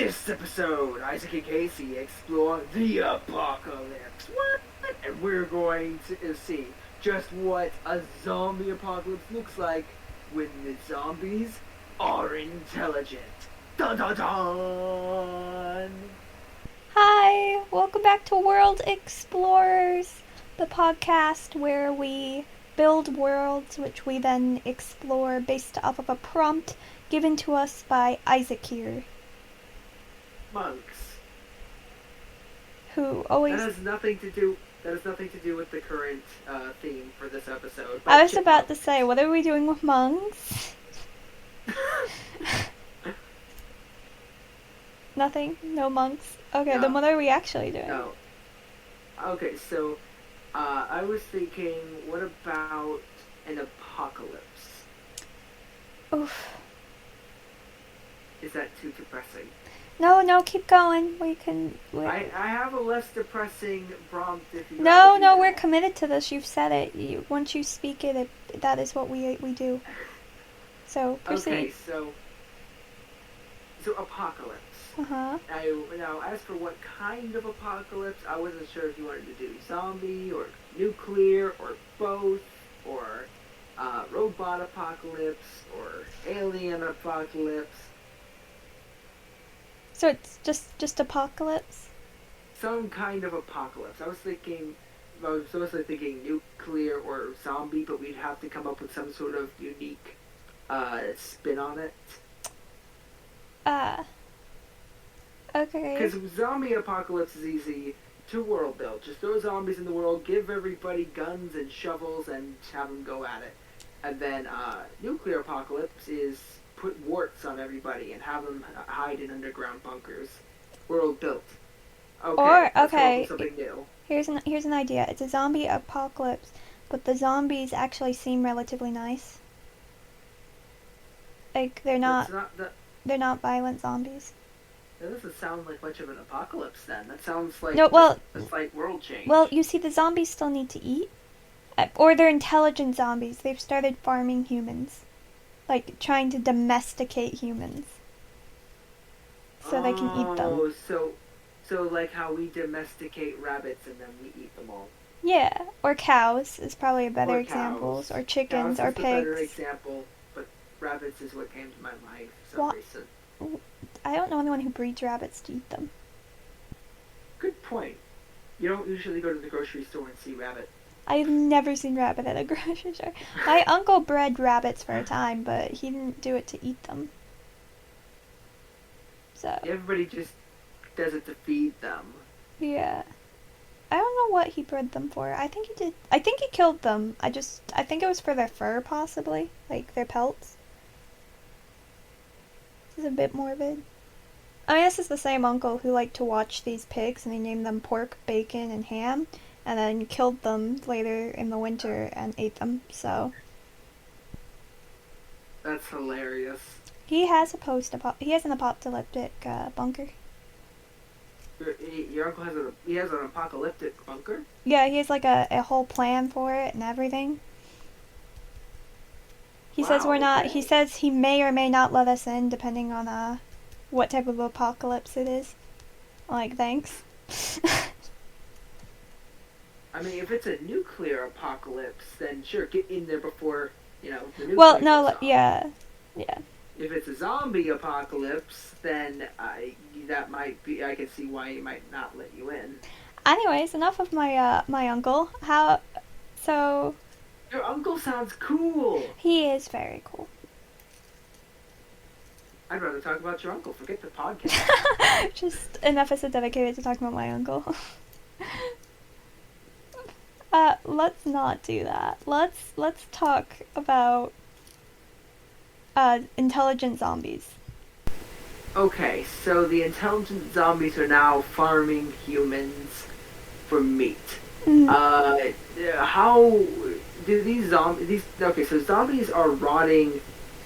This episode, Isaac and Casey explore the apocalypse. What? And we're going to see just what a zombie apocalypse looks like when the zombies are intelligent. Dun dun dun! Hi, welcome back to World Explorers, the podcast where we build worlds which we then explore based off of a prompt given to us by Isaac here. Monks. Who always... That has nothing to do with the current theme for this episode. I was about to say, what are we doing with monks? Nothing? No monks? Okay, No. then what are we actually doing? No. Okay, so I was thinking, what about an apocalypse? Oof. Is that too depressing? No, keep going. I have a less depressing prompt if you No, we're committed to this. You've said it. Once you speak it, that is what we do. So, proceed. Okay, so apocalypse. Uh-huh. Now, as for what kind of apocalypse, I wasn't sure if you wanted to do zombie or nuclear or both or robot apocalypse or alien apocalypse. So it's just apocalypse? Some kind of apocalypse. I was mostly thinking nuclear or zombie, but we'd have to come up with some sort of unique spin on it. Okay. Because zombie apocalypse is easy to world build. Just throw zombies in the world, give everybody guns and shovels, and have them go at it. And then nuclear apocalypse is put warts on everybody and have them hide in underground bunkers. World built. Okay. Let's come up with something new. Here's an idea. It's a zombie apocalypse, but the zombies actually seem relatively nice. Like they're not violent zombies. That doesn't sound like much of an apocalypse then. That sounds like it's like world change. Well, you see, the zombies still need to eat, or they're intelligent zombies. They've started farming humans, like trying to domesticate humans, so they can eat them. Oh, so like how we domesticate rabbits and then we eat them all. Yeah, or cows is probably a better Or example, cows. or chickens, Cows or is the pigs. better example, but rabbits is what came to my mind for some reason. I don't know anyone who breeds rabbits to eat them. Good point. You don't usually go to the grocery store and see rabbit. I've never seen rabbit at a grocery store. My uncle bred rabbits for a time, but he didn't do it to eat them. So Everybody just does it to feed them. yeah, I don't know what he bred them for. I think he did. I think he killed them. I think it was for their fur, possibly, like their pelts. This is a bit morbid. I mean, this is the same uncle who liked to watch these pigs, and he named them Pork, Bacon, and Ham, and then killed them later in the winter and ate them. So That's hilarious. he has an apocalyptic bunker. Your uncle has an apocalyptic bunker? Yeah, he has like a whole plan for it and everything. He says we're not. Okay. He says he may or may not let us in, depending on what type of apocalypse it is. Like, thanks. I mean, if it's a nuclear apocalypse, then sure, get in there before, the nuclear Well, no, goes off. yeah. If it's a zombie apocalypse, then I can see why he might not let you in. Anyways, enough of my uncle. So Your uncle sounds cool. he is very cool. I'd rather talk about your uncle. Forget the podcast. Just an episode dedicated to talking about my uncle. Let's not do that. Let's talk about intelligent zombies. Okay, so the intelligent zombies are now farming humans for meat. How do these zombies? Okay, so zombies are rotting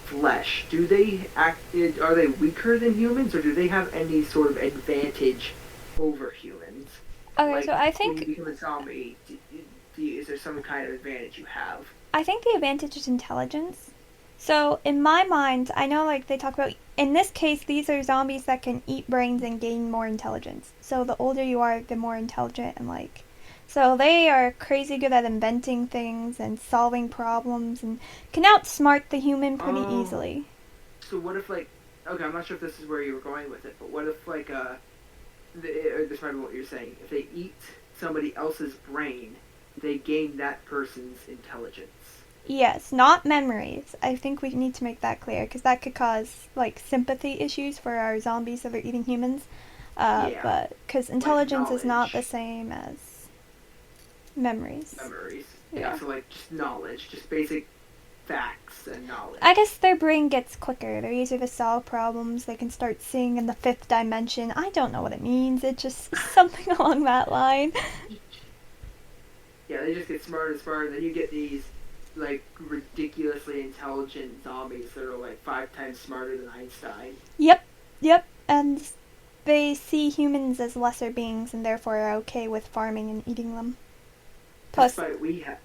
flesh. Do they are they weaker than humans, or do they have any sort of advantage over humans? Okay, so I when you think become a zombie, is there some kind of advantage you have? the advantage is intelligence. So, in my mind, I know like they talk about in this case these are zombies that can eat brains and gain more intelligence. So, the older you are, the more intelligent and like so they are crazy good at inventing things and solving problems and can outsmart the human pretty Oh, easily. so what if like, okay, I'm not sure if this is where you were going with it, but what if like this might be what you're saying. If they eat somebody else's brain, they gain that person's intelligence. Yes, not memories. I think we need to make that clear because that could cause like sympathy issues for our zombies that are eating humans. Yeah, But because like intelligence is not the knowledge, same as memories. memories. Yeah, Yeah. so like just knowledge, just basic facts and I knowledge. guess their brain gets quicker. They're easier to solve problems. They can start seeing in the fifth dimension. I don't know what it means. It's just something along that line. Yeah, they just get smarter and smarter. Then you get these like ridiculously intelligent zombies that are like 5 times smarter than Einstein. Yep, yep. And they see humans as lesser beings and therefore are okay with farming and eating them. Plus, Despite we have,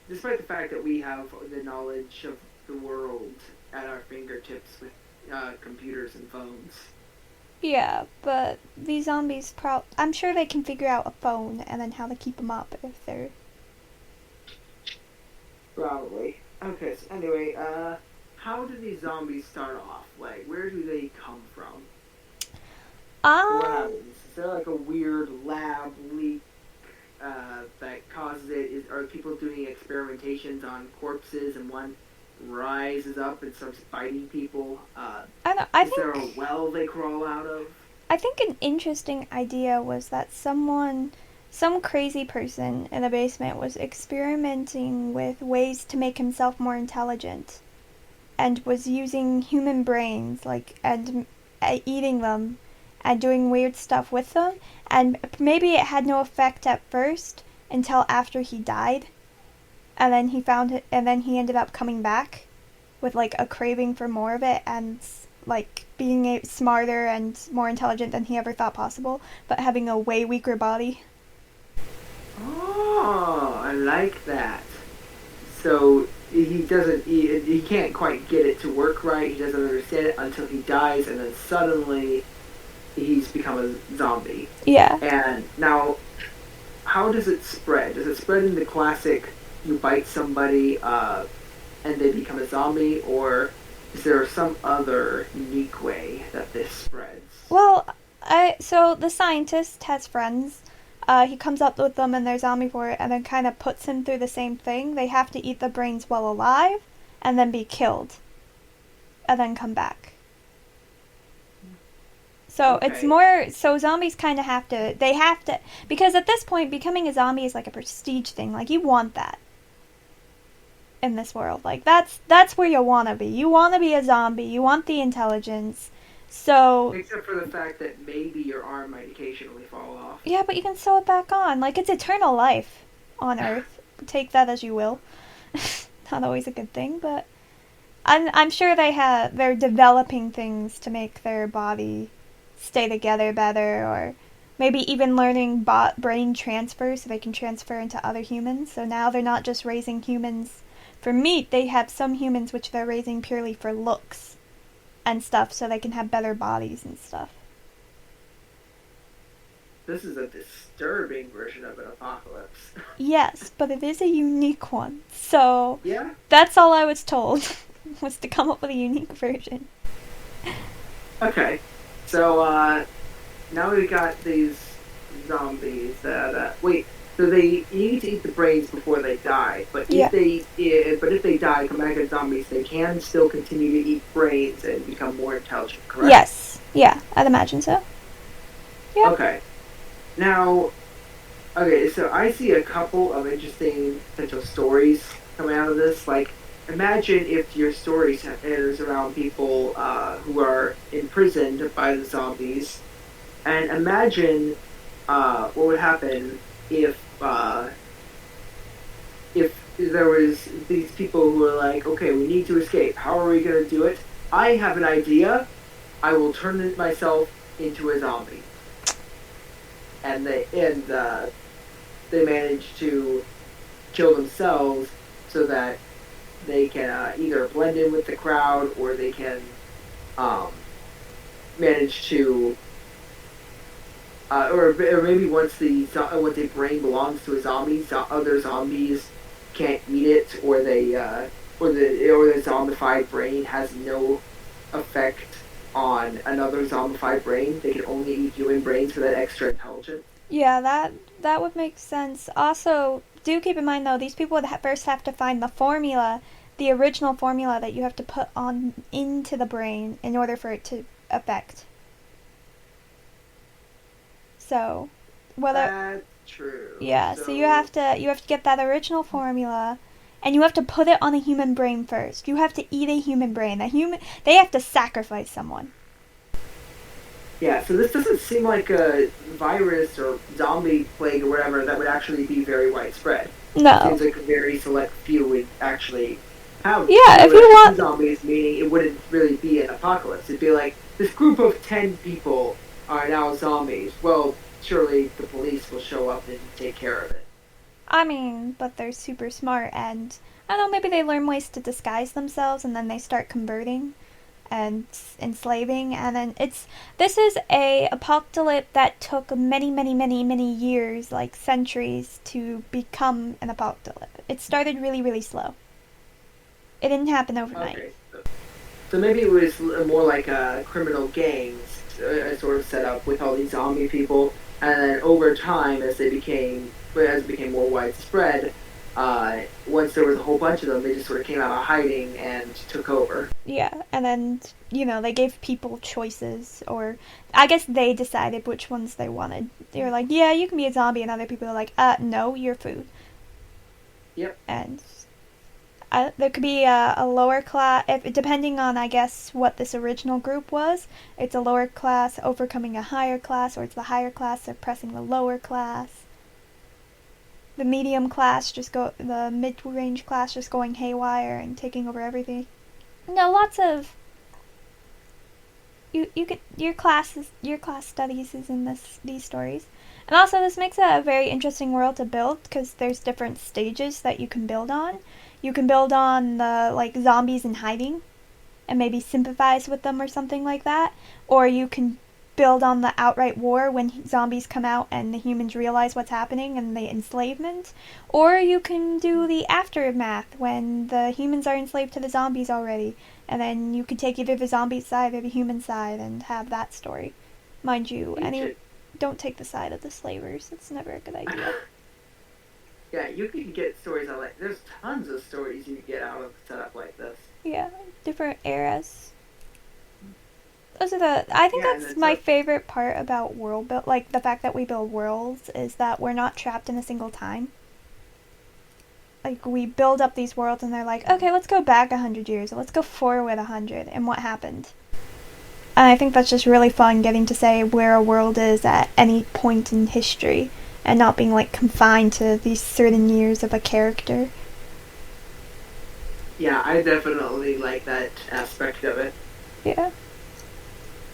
despite the fact that we have the knowledge of the world at our fingertips with computers and phones. yeah, but these zombies, I'm sure they can figure out a phone and then how to keep them up if they're. Probably. Okay. So anyway, how do these zombies start off? Like, where do they come from? What Um, happens? Is there like a weird lab leak that causes it? Are people doing experimentations on corpses and one rises up and starts biting people? I don't. I Is there a think. well they crawl out of? I think an interesting idea was that some crazy person in a basement was experimenting with ways to make himself more intelligent and was using human brains like and eating them and doing weird stuff with them and maybe it had no effect at first until after he died and then he found it and then he ended up coming back with like a craving for more of it and like being smarter and more intelligent than he ever thought possible but having a way weaker body. Oh, I like that. So he can't quite get it to work right. He doesn't understand it until he dies, and then suddenly he's become a zombie. Yeah. And now, how does it spread? Does it spread in the classic you bite somebody and they become a zombie, or is there some other unique way that this spreads? Well, so the scientist has friends. He comes up with them and they're zombie for it, and then kind of puts him through the same thing. They have to eat the brains while alive, and then be killed, and then come back. So it's Okay. more so zombies kind of have to they have to because at this point becoming a zombie is like a prestige thing. Like you want that in this world. Like that's where you want to be. You want to be a zombie. You want the intelligence. So Except for the fact that maybe your arm might occasionally fall off. yeah, but you can sew it back on. Like it's eternal life on Earth. Take that as you will. Not always a good thing, but I'm sure they're developing things to make their body stay together better, or maybe even learning brain transfer so they can transfer into other humans. So now they're not just raising humans for meat. They have some humans which they're raising purely for looks and stuff, so they can have better bodies and stuff. This is a disturbing version of an apocalypse. Yes, but it is a unique one. So Yeah? that's all I was told was to come up with a unique version. Okay. So, now we got these zombies that, wait, so they need to eat the brains before they die, but Yeah. if they die, come back as zombies, they can still continue to eat brains and become more intelligent, correct? Yes. Yeah, I'd imagine so. Yep. Okay. Now, okay, so I see a couple of interesting potential stories coming out of this. Like, imagine if your story centers around people who are imprisoned by the zombies, and imagine what would happen if there was these people who were like, okay, we need to escape. How are we going to do it? I have an idea. I will turn myself into a zombie, and they manage to kill themselves so that they can either blend in with the crowd or they can um, manage to, or maybe once once a brain belongs to a zombie, other zombies can't eat it, or the zombified brain has no effect on another zombified brain. They can only eat human brains for that extra intelligence. Yeah, that would make sense. Also, do keep in mind though, these people would first have to find the formula, the original formula that you have to put on into the brain in order for it to affect. So, whether That's true. yeah, so So you have to get that original formula, and you have to put it on a human brain first. You have to eat a human brain. They have to sacrifice someone. yeah, so this doesn't seem like a virus or zombie plague or whatever that would actually be very widespread. It No. seems like a very select few would actually have Yeah, would if you actually be want. zombies, meaning it wouldn't really be an apocalypse. It'd be like this group of 10 people are now zombies. Well, surely the police will show up and take care of it. I mean, but they're super smart, and I don't know. Maybe they learn ways to disguise themselves, and then they start converting and enslaving, and then this is a apocalypse that took many, many, many, many years, like centuries, to become an apocalypse. It started really, really slow. It didn't happen overnight. Okay, so maybe it was more like criminal gangs sort of set up with all these zombie people, and then over time, as it became more widespread, once there was a whole bunch of them, they just sort of came out of hiding and took over. Yeah, and then they gave people choices, or I guess they decided which ones they wanted. They were like, "Yeah, you can be a zombie," and other people are like, no, you're food." Yep. And there could be a lower class, depending on, I guess, what this original group was. It's a lower class overcoming a higher class, or it's the higher class suppressing the lower class. The medium class the mid-range class just going haywire and taking over everything. No, lots of you could your class studies is in these stories. And also this makes it a very interesting world to build because there's different stages that you can build on. You can build on the like zombies in hiding and maybe sympathize with them or something like that, or you can build on the outright war when zombies come out and the humans realize what's happening and the enslavement, or you can do the aftermath when the humans are enslaved to the zombies already, and then you could take either the zombie side or the human side and have that story. Mind you, don't take the side of the slavers. It's never a good idea. Yeah, you can get stories out like there's tons of stories you can get out of a setup like this. Yeah, different eras. I think that's my favorite part about world build, like the fact that we build worlds, is that we're not trapped in a single time. Like we build up these worlds and they're like, okay, let's go back 100 years, or let's go forward 100, and what happened. And I think that's just really fun, getting to say where a world is at any point in history, and not being like confined to these certain years of a character. Yeah, I definitely like that aspect of it. Yeah.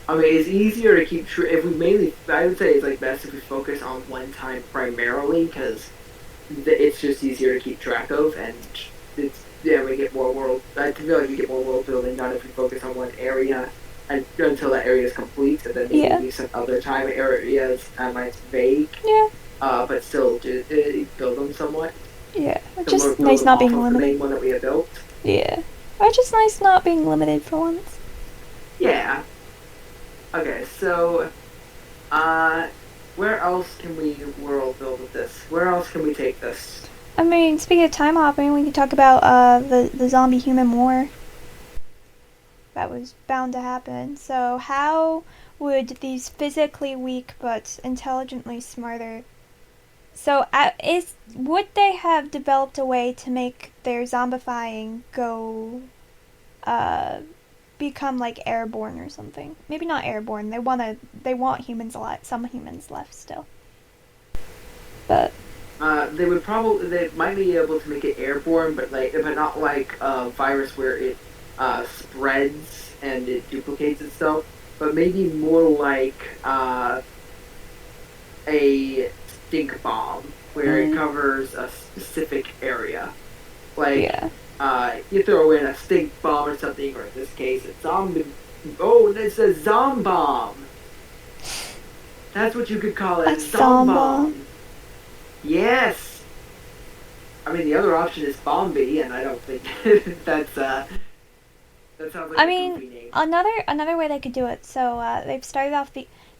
I mean, it's easier to keep if we mainly. I would say it's like best if we focus on one time primarily because it's just easier to keep track of, and we get more world. I feel like we get more world building done if we focus on one area and until that area is complete, and then maybe some other time areas might vague. Yeah. But still, build them somewhat. Yeah, it's just nice not being limited. The main one that we have built. Yeah, it's just nice not being limited for once. Yeah. Okay, so, where else can we world build with this? Where else can we take this? I mean, speaking of time hopping, we can talk about the zombie human war. That was bound to happen. So how would these physically weak but intelligently smarter... So would they have developed a way to make their zombifying go... become like airborne or something? Maybe not airborne. They want humans alive. Some humans left still. But they might be able to make it airborne, but not like a virus where it spreads and it duplicates itself, but maybe more like a stink bomb where it covers a specific area. Like You throw in a stink bomb or something, or in this case, a zombie. Oh, it's a zombomb. That's what you could call A it, zombie. zombomb. Yes. I mean, the other option is Bombi, and I don't think that sounds like I a mean, goofy name. another way they could do it. So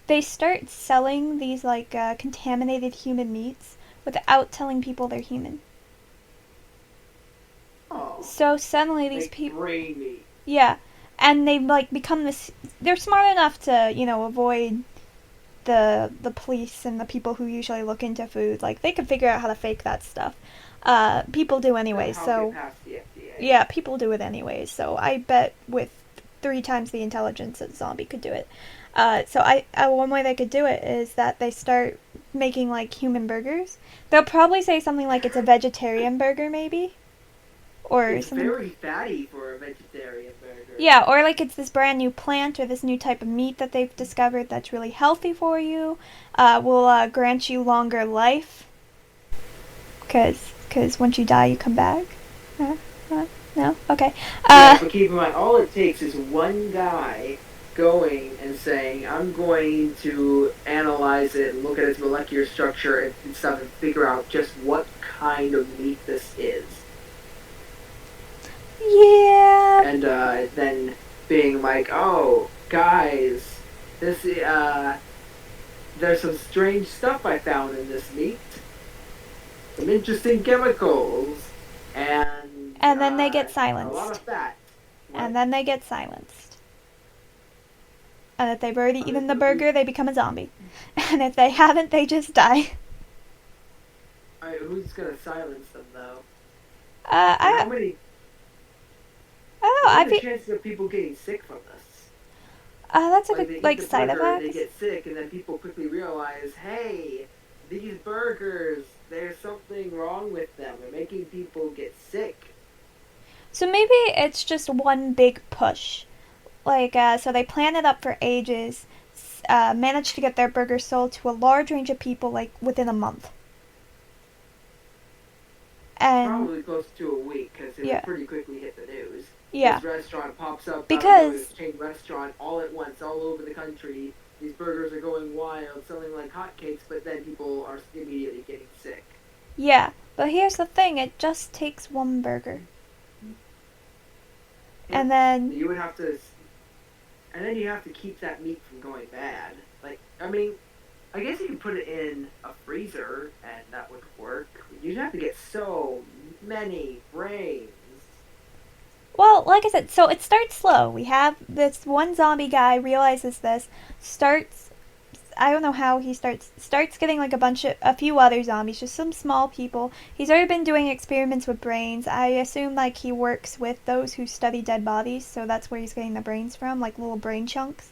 they start selling these like contaminated human meats without telling people they're human. Oh, So suddenly these like people, brain meat. yeah, and they like become this. They're smart enough to avoid the police and the people who usually look into food. Like they could figure out how to fake that stuff. People do That's anyway. how it get So past the FDA. yeah, people do it anyway. So I bet with 3 times the intelligence that zombie could do it. One way they could do it is that they start making like human burgers. They'll probably say something like it's a vegetarian burger, maybe, or It's something. very fatty for a vegetarian burger. Yeah, or like it's this brand new plant or this new type of meat that they've discovered that's really healthy for you. Will grant you longer life, cause once you die you come back. Uh, no, okay. Yeah, Uh, but keep in mind, all it takes is one guy going and saying, "I'm going to analyze it and look at its molecular structure and stuff and figure out just what kind of meat this is." yeah. And then being like, "Oh, guys, this there's some strange stuff I found in this meat. Some interesting chemicals and And then they get a lot of silenced. fat." And What? then they get silenced. And if they've already eaten the Understood. burger, they become a zombie. And if they haven't, they just die. Who's gonna silence them though? Uh, And I, I don't know. what I are the be, chances of people getting sick from this? that's a Like good they eat like the side burger, they effects. get sick, and then people quickly realize, hey, these burgers, there's something wrong with them. They're making people get sick. So maybe it's just one big push. Like, so they plan it up for ages, managed to get their burgers sold to a large range of people, like, within a month. And, Probably close to a week because it would yeah, pretty quickly hit the news. yeah. This restaurant pops up out of nowhere, Because, this chain restaurant all at once, all over the country. These burgers are going wild, selling like hotcakes, but then people are immediately getting sick. yeah. But here's the thing, it just takes one burger. And Yep. then, You would have to, and then you have to keep that meat from going bad. Like, I mean, I guess you could put it in a freezer and that would work. You'd have to get so many brains. well, like I said, so it starts slow. We have this one zombie guy realizes this, starts I don't know how he starts getting like a few other zombies, just some small people. He's already been doing experiments with brains. I assume like he works with those who study dead bodies, so that's where he's getting the brains from, like little brain chunks.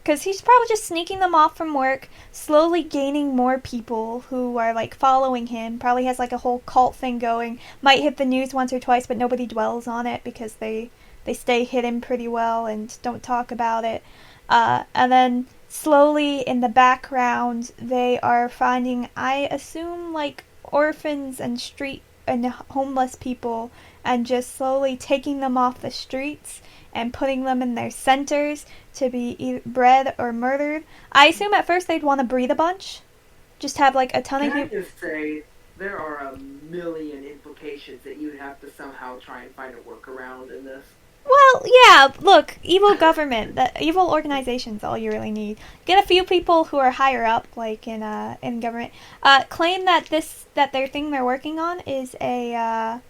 Because he's probably just sneaking them off from work, slowly gaining more people who are like following him. Probably has like a whole cult thing going. Might hit the news once or twice, but nobody dwells on it because they stay hidden pretty well and don't talk about it. And then slowly in the background, they are finding, I assume, like orphans and street and homeless people, and just slowly taking them off the streets and putting them in their centers to be either bred or murdered. I assume at first they'd want to breed a bunch, just have like a ton Can of I just say, there are a million implications that you'd have to somehow try and find a workaround in this. Well, yeah, look, evil government, the evil organizations, all you really need. Get a few people who are higher up, like in government, claim that their thing they're working on is it's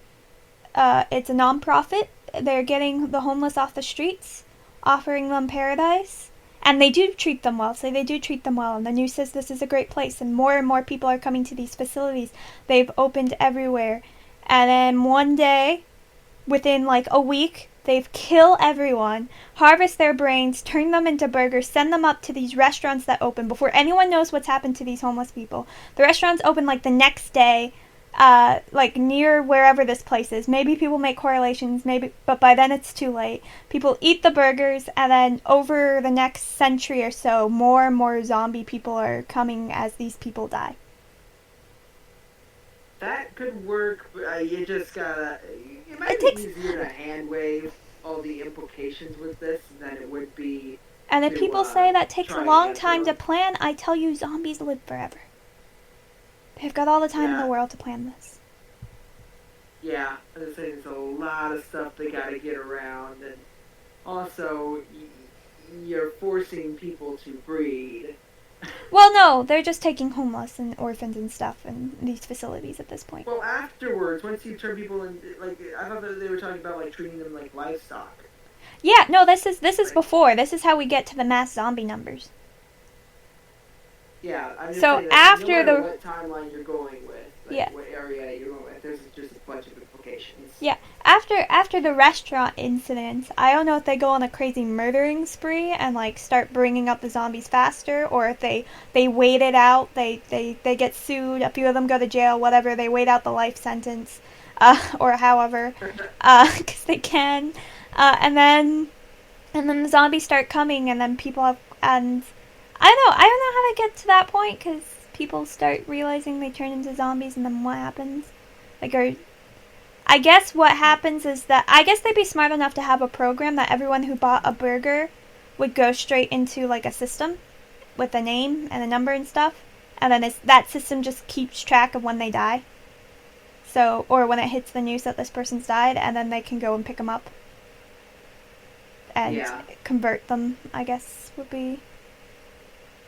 a non-profit. They're getting the homeless off the streets, offering them paradise, and they do treat them well. So they do treat them well, and the news says this is a great place, and more people are coming to these facilities. They've opened everywhere, and then one day, within like a week, they've kill everyone, harvest their brains, turn them into burgers, send them up to these restaurants that open before anyone knows what's happened to these homeless people. The restaurants open like the next day, like near wherever this place is. Maybe people make correlations, maybe, but by then it's too late. People eat the burgers, and then over the next century or so, more and more zombie people are coming as these people die. That could work. You just gotta. it might It be takes, easier to hand wave all the implications with this than it would be and if to people say that takes a try and long answer time to them. plan, I tell you, zombies live forever. They've got all the time in the Yeah, world to plan this. yeah. As I was saying, there's a lot of stuff they got to get around, and also you're forcing people to breed. Well, no, they're just taking homeless and orphans and stuff in these facilities at this point. Well, afterwards, once you turn people in, like I thought that they were talking about like treating them like livestock. Yeah, no, this is Like, before. This is how we get to the mass zombie numbers. yeah, I'm just So saying that no after matter the what timeline you're going with, yeah like what area you're going with, there's just a bunch of implications. yeah after the restaurant incidents, I don't know if they go on a crazy murdering spree and like start bringing up the zombies faster, or if they wait it out. They get sued. A few of them go to jail. Whatever. They wait out the life sentence, or however, because they can, and then the zombies start coming, and then people have and I don't know how to get to that point because people start realizing they turn into zombies, and then what happens? Like, I guess what happens is that I guess they'd be smart enough to have a program that everyone who bought a burger would go straight into like a system with a name and a number and stuff, and then that system just keeps track of when they die. So, or when it hits the news that this person's died, and then they can go and pick them up and Yeah, convert them. I guess would be.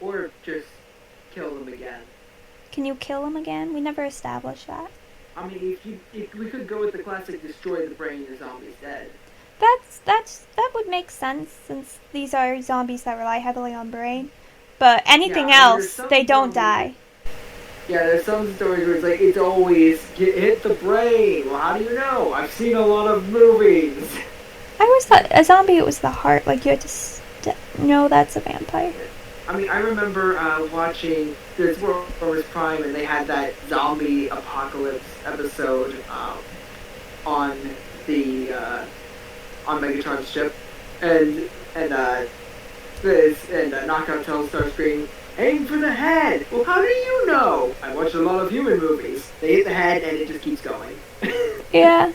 or just kill them again. Can you kill them again? We never established that. I mean, if we could go with the classic destroy the brain, the zombie's dead. That would make sense since these are zombies that rely heavily on brain. But Yeah, anything I mean, there's else, some they don't zombies. die. Yeah, there's some stories where it's like it's always hit the brain. Well, how do you know? I've seen a lot of movies. I always thought a zombie it was the heart. Like you had to no, that's a vampire. I mean, I remember watching Transformers Prime, and they had that zombie apocalypse episode on the on Megatron's ship, and Knockout tells Starscream, "Aim for the head." Well, how do you know? I watched a lot of human movies. They hit the head, and it just keeps going. Yeah,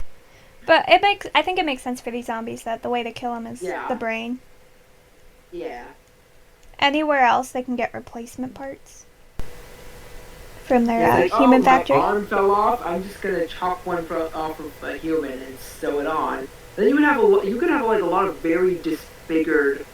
but I think it makes sense for these zombies that the way to kill them is Yeah. the brain. Yeah. Anywhere else, they can get replacement parts from their It's like, human oh, factory. my arm fell off. I'm just gonna chop one off of a human and sew it on. Then you could have like a lot of very disfigured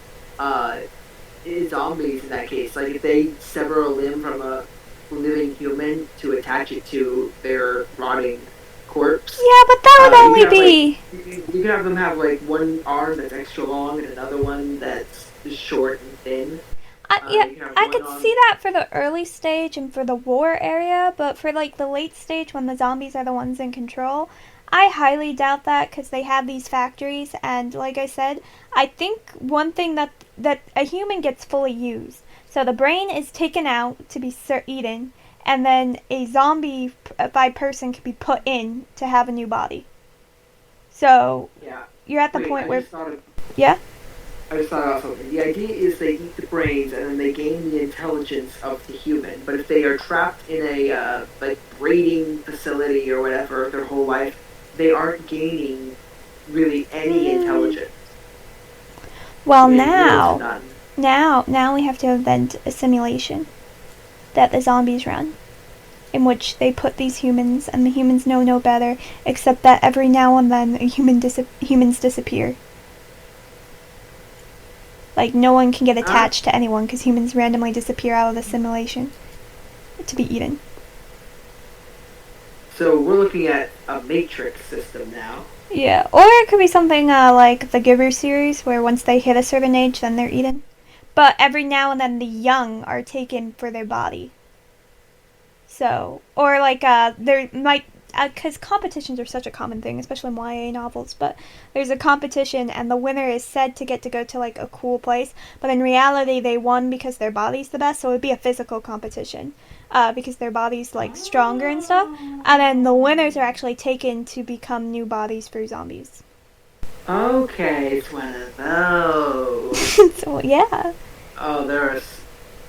zombies in that case. Like if they sever a limb from a living human to attach it to their rotting corpse. Yeah, but that would only be. You could have them have like one arm that's extra long and another one that's short and thin. Yeah, You can have I one could on- see that for the early stage and for the war area, but for like the late stage when the zombies are the ones in control, I highly doubt that because they have these factories, and like I said, I think one thing that a human gets fully used. So the brain is taken out to be eaten, and then a zombie by person can be put in to have a new body. So Yeah. you're at the Wait, point I where just thought of yeah. I just thought of something. The idea is they eat the brains and then they gain the intelligence of the human. But if they are trapped in a like breeding facility or whatever their whole life, they aren't gaining really any intelligence. Well, I mean, little to none. now we have to invent a simulation that the zombies run, in which they put these humans, and the humans know no better, except that every now and then humans disappear. Like, no one can get attached to anyone because humans randomly disappear out of the simulation to be eaten. So we're looking at a matrix system now. Yeah, or it could be something like the Giver series, where once they hit a certain age, then they're eaten. But every now and then the young are taken for their body. So, or like, there might, because competitions are such a common thing, especially in YA novels, but there's a competition and the winner is said to get to go to like a cool place, but in reality they won because their body's the best, so it would be a physical competition, because their body's like stronger and stuff, and then the winners are actually taken to become new bodies for zombies. Okay, it's one of those. So, yeah. Oh,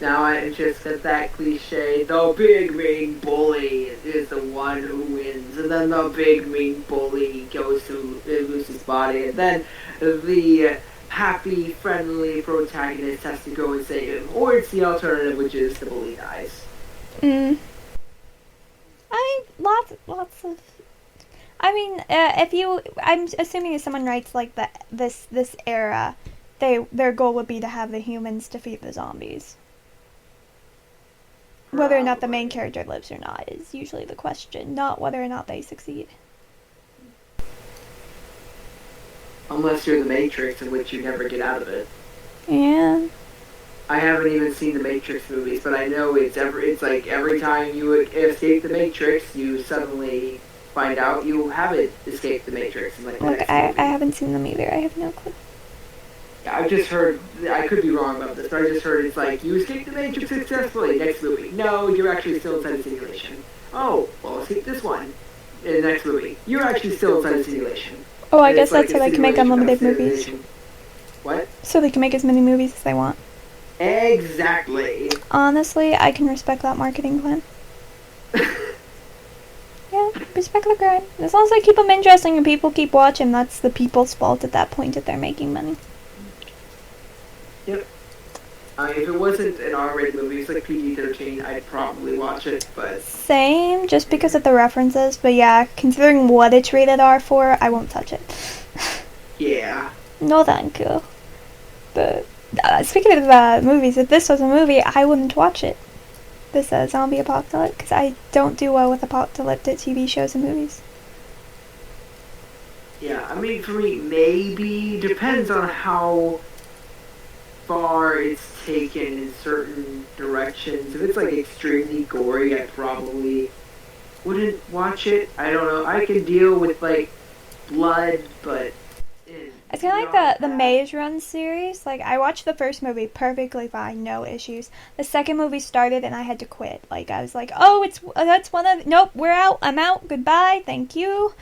Now I just get that cliche, the big mean bully is the one who wins, and then the big mean bully goes to lose his body, and then the happy, friendly protagonist has to go and save him, or it's the alternative, which is the bully dies. Mm. I mean, lots of. I mean, I'm assuming if someone writes like this era, their goal would be to have the humans defeat the zombies. Whether or not the main character lives or not is usually the question, not whether or not they succeed. Unless you're the Matrix, in which you never get out of it. Yeah. I haven't even seen the Matrix movies, but I know it's like every time you escape the Matrix, you suddenly find out you haven't escaped the Matrix. And like Look, I haven't seen them either. I have no clue. Yeah, I've just heard, I could be wrong about this, but I just heard it's like, you escaped the Matrix successfully, next movie. No, you're actually still inside a simulation. Oh, well, escape this one. In the next movie, you're actually still inside a simulation. Oh, I guess that's so they can make unlimited movies. What? So they can make as many movies as they want. Exactly. Honestly, I can respect that marketing plan. Yeah, respect the grind. As long as they keep them interesting and people keep watching, that's the people's fault at that point if they're making money. Yep. If it wasn't an R-rated movie, it's like PG-13, I'd probably watch it, but... Same, just because of the references, but yeah, considering what it's rated R for, I won't touch it. Yeah. No thank you. But, speaking of movies, if this was a movie, I wouldn't watch it. This zombie apocalypse, because I don't do well with apocalyptic TV shows and movies. Yeah, I mean, for me, maybe, depends on how far it's taken in certain directions. If it's like extremely gory, I probably wouldn't watch it. I don't know. I can deal with like blood, but I feel like the Maze Run series, like I watched the first movie perfectly fine, no issues. The second movie started and I had to quit. Like I was like, oh, that's one of nope, we're out. I'm out. Goodbye. Thank you.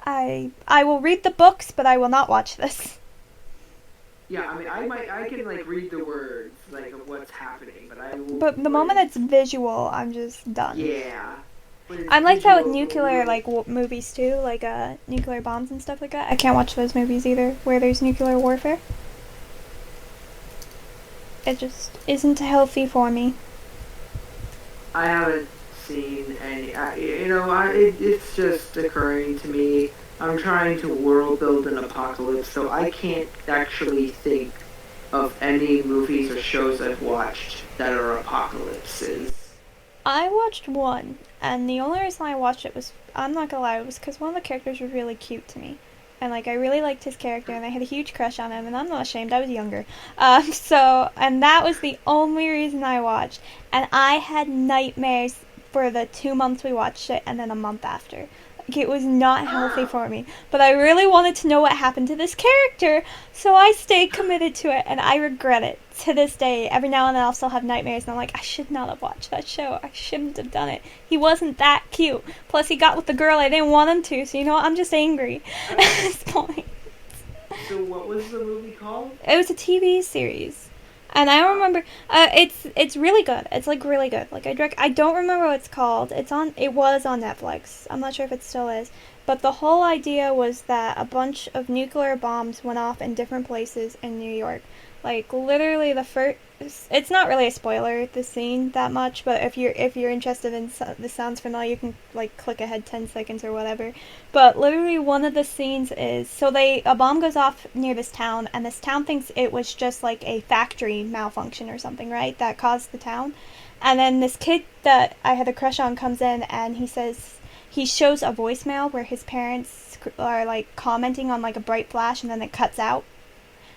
I will read the books, but I will not watch this. Yeah, I mean, I can like read the words like of what's happening, but I will. But the moment it's visual, I'm just done. Yeah. I'm like that with nuclear like movies too, like nuclear bombs and stuff like that. I can't watch those movies either, where there's nuclear warfare. It just isn't healthy for me. I haven't seen any. It's just occurring to me. I'm trying to world build an apocalypse, so I can't actually think of any movies or shows I've watched that are apocalypses. I watched one, and the only reason I watched it was, I'm not gonna lie, it was because one of the characters was really cute to me. And, like, I really liked his character, and I had a huge crush on him, and I'm not ashamed, I was younger. And that was the only reason I watched. And I had nightmares for the 2 months we watched it, and then a month after. Like, it was not healthy for me. But I really wanted to know what happened to this character, so I stayed committed to it, and I regret it. To this day, every now and then I'll still have nightmares, and I'm like, I should not have watched that show. I shouldn't have done it. He wasn't that cute. Plus, he got with the girl I didn't want him to, so you know what? I'm just angry at this point. So what was the movie called? It was a TV series. And I remember, it's really good. It's like really good. Like I don't remember what it's called. It was on Netflix. I'm not sure if it still is. But the whole idea was that a bunch of nuclear bombs went off in different places in New York. Like literally it's not really a spoiler, the scene, that much, but if you're interested in this sounds familiar, you can like click ahead 10 seconds or whatever. But literally one of the scenes is, so a bomb goes off near this town, and this town thinks it was just like a factory malfunction or something, right, that caused the town. And then this kid that I had a crush on comes in, and he shows a voicemail where his parents are like commenting on like a bright flash, and then it cuts out.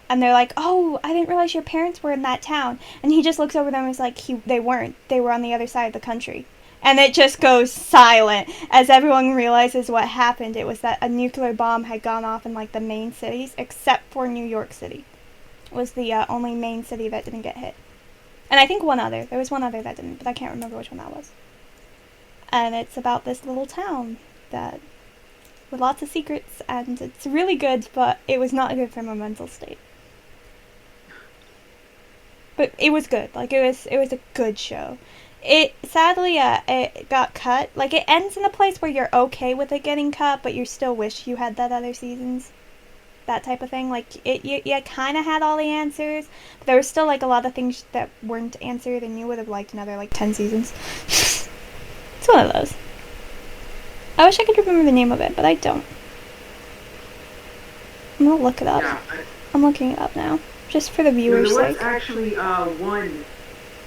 And they're like, oh, I didn't realize your parents were in that town. And he just looks over them and is like, they weren't. They were on the other side of the country. And it just goes silent as everyone realizes what happened. It was that a nuclear bomb had gone off in like the main cities, except for New York City. It was the only main city that didn't get hit. And I think one other. There was one other that didn't, but I can't remember which one that was. And it's about this little town that, with lots of secrets, and it's really good, but it was not good for my mental state. but it was good. Like it was a good show. It sadly it got cut. Like it ends in a place where you're okay with it getting cut, but you still wish you had that other seasons. That type of thing. Like you kind of had all the answers, but there was still like a lot of things that weren't answered, and you would have liked another like 10 seasons. It's one of those. I wish I could remember the name of it, but I don't. I'm gonna look it up. Yeah, I'm looking it up now, just for the viewers' there was sake. actually one.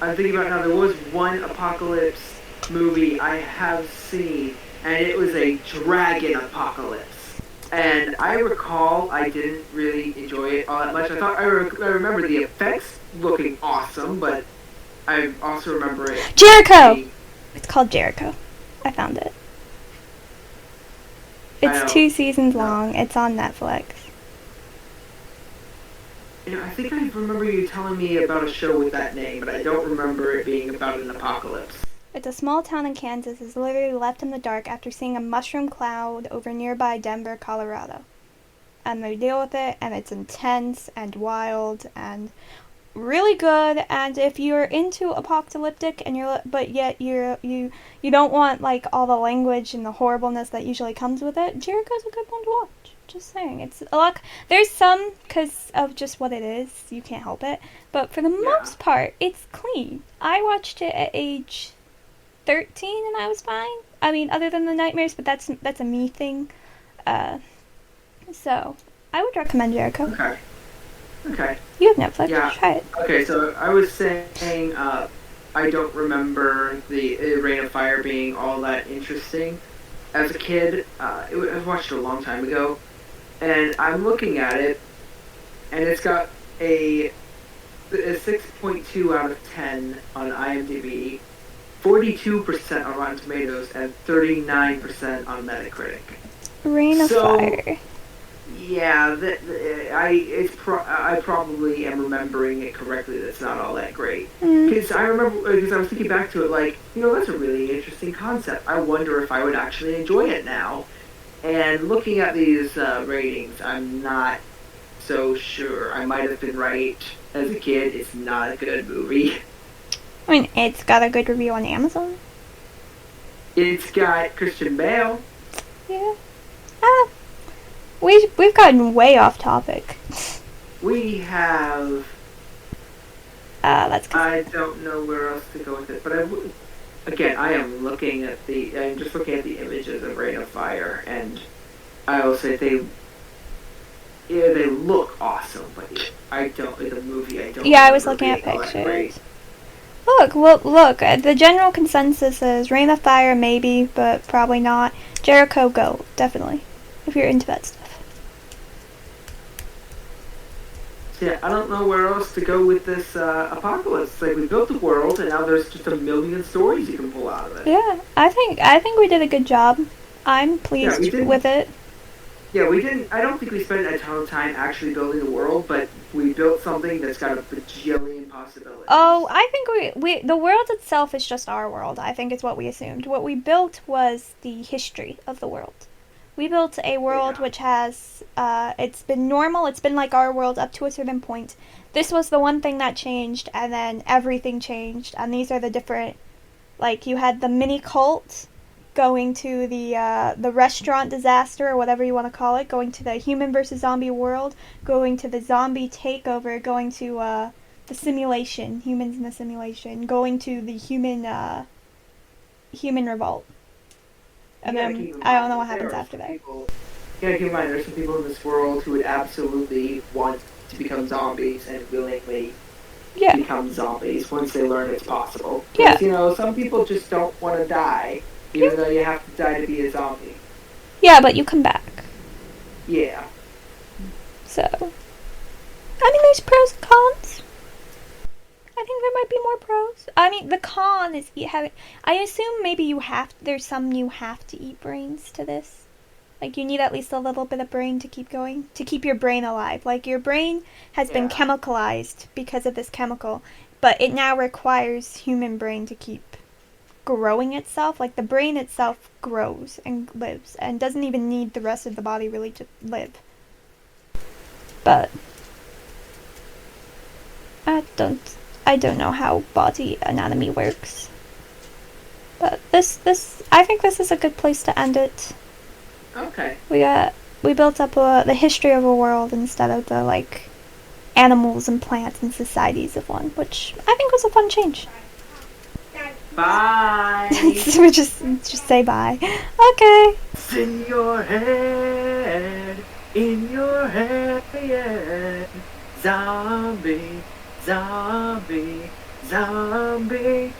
I'm thinking about it now. There was one apocalypse movie I have seen, and it was a dragon apocalypse. And I recall I didn't really enjoy it all that much. I remember the effects looking awesome, but I also remember it. Jericho. It's called Jericho. I found it. It's 2 seasons long. It's on Netflix. I think I remember you telling me about a show with that name, but I don't remember it being about an apocalypse. It's a small town in Kansas is literally left in the dark after seeing a mushroom cloud over nearby Denver, Colorado. And they deal with it, and it's intense and wild and really good. And if you're into apocalyptic and but yet you don't want like all the language and the horribleness that usually comes with it, Jericho's a good one to watch. Just saying, it's a lot. There's some because of just what it is, you can't help it. But for the most part, it's clean. I watched it at age 13 and I was fine. I mean, other than the nightmares, but that's a me thing. So I would recommend Jericho. Okay. You have Netflix. Yeah. Try it. Okay, so I was saying, I don't remember the Rain of Fire being all that interesting. As a kid, I watched it a long time ago, and I'm looking at it, and it's got a 6.2 out of 10 on IMDb, 42% on Rotten Tomatoes, and 39% on Metacritic. Rain of Fire. Yeah, I probably am remembering it correctly. That's not all that great. Because I was thinking back to it, like, that's a really interesting concept. I wonder if I would actually enjoy it now. And looking at these ratings, I'm not so sure. I might have been right. As a kid, it's not a good movie. I mean, it's got a good review on Amazon. It's got Christian Bale. Yeah. We've gotten way off topic. We have. That's. I don't know where else to go with it, but I am looking at I'm just looking at the images of Rain of Fire, and I will say they look awesome, but the movie, I don't. Yeah, I was looking at pictures. Look. The general consensus is Rain of Fire, maybe, but probably not. Jericho, go, definitely, if you're into that stuff. Yeah, I don't know where else to go with this apocalypse. Like, we built the world, and now there's just a million stories you can pull out of it. Yeah, I think we did a good job. I'm pleased with it. Yeah, we didn't. I don't think we spent a ton of time actually building the world, but we built something that's got a bajillion possibilities. Oh, I think we the world itself is just our world. I think is what we assumed. What we built was the history of the world. We built a world which has, it's been normal, it's been like our world up to a certain point. This was the one thing that changed, and then everything changed, and these are the different, like, you had the mini cult going to the restaurant disaster, or whatever you want to call it, going to the human versus zombie world, going to the zombie takeover, going to, the simulation, humans in the simulation, going to the human revolt. And then I don't know what happens after that. You gotta keep in mind, there's some people in this world who would absolutely want to become zombies and willingly become zombies once they learn it's possible. Because, some people just don't want to die, even though you have to die to be a zombie. Yeah, but you come back. Yeah. So, I mean, there's pros and cons. I think there might be more pros. I mean, the con is I assume maybe you have to eat brains to this. Like, you need at least a little bit of brain to keep going, to keep your brain alive. Like, your brain has been chemicalized because of this chemical, but it now requires human brain to keep growing itself. Like, the brain itself grows and lives and doesn't even need the rest of the body really to live. But I don't know how body anatomy works. But I think this is a good place to end it. Okay. We built up the history of a world instead of the, like, animals and plants and societies of one, which I think was a fun change. Bye. We just say bye. Okay. It's in your head, zombie, zombie, zombie.